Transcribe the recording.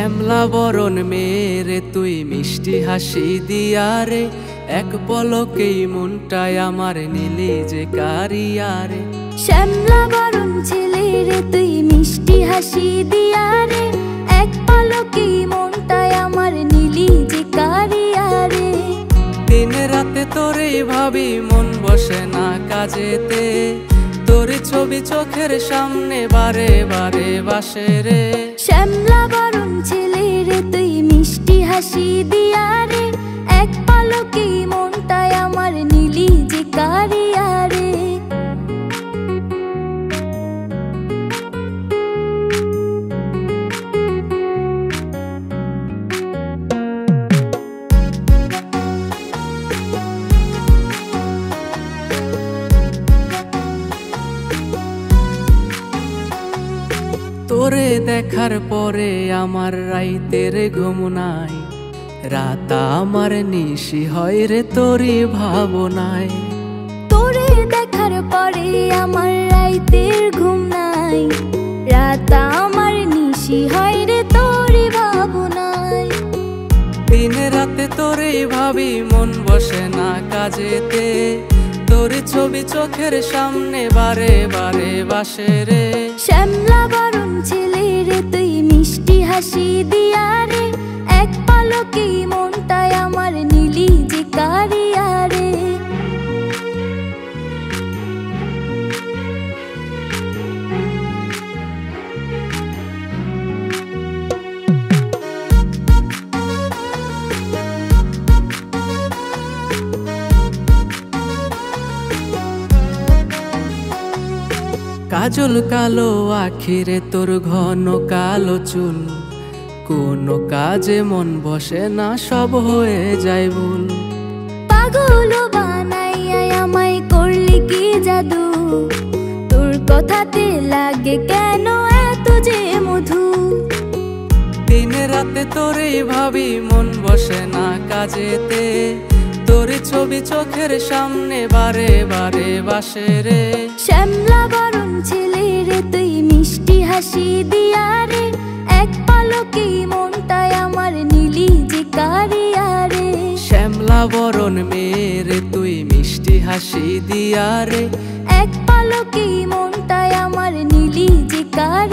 শ্যামলা বরণ মেরে তুই মিষ্টি হাসি দিয়া রে, এক পলকেই মনটায় আমার নিলি যে কারিয়া রে। শ্যামলা বরণ ছেলে রে তুই মিষ্টি হাসি দিয়া রে, এক পলকেই মনটায় আমার নিলি যে কারিয়া রে। দিন রাতে তোরে ভাবি মন বসে না কাজেতে, তোর ছবি চোখের সামনে বারে বারে বাসে রে। শ্যামলা বরণ ছেলে রে তুই মিষ্টি হাসি দিয়া রে, এক পলকেই মনটায় আমার নিলি যে কারিয়া রে। তোরে দেখার পরে আমার রাইতের ঘুম নাই, রাত আমার নিশি হয় রে তোরই ভাবনায়। তোরে দেখার পরে আমার রাইতের ঘুম নাই, রাত আমার নিশি হয় রে তোরই ভাবনায়। দিন রাতে তোরে ভাবি মন বসে না কাজেতে, তোর ছবি চোখের সামনে বারে বারে বাসে রে। শ্যামলা বরণ ছেলে রে তুই মিষ্টি হাসি দিয়া রে, এক পলকেই মনটায় আমার নিলি যে কারিয়া রে। কাজল কালো আখিরে তোর ঘন কালো চুল, কোনো কাজে মন বসে না সব হয়ে যায় ভুল। পাগল বানাইয়া আমায় করলি কি জাদু, তোর কথাতে লাগে কেন এত যে মধু। দিন রাতে তোরে ভাবি মন বসে না কাজেতে, তোর ছবি চোখের সামনে বারে বারে বাসে রে। শ্যামলা বরণ ছেলে রে তুই মিষ্টি হাসি দিয়া রে, এক পলকেই মনটায় আমার নিলি যে কারিয়া রে। শ্যামলা বরণ মেরে তুই মিষ্টি হাসি দিয়া রে, এক পলকেই মনটায় আমার নিলি যে কারিয়া।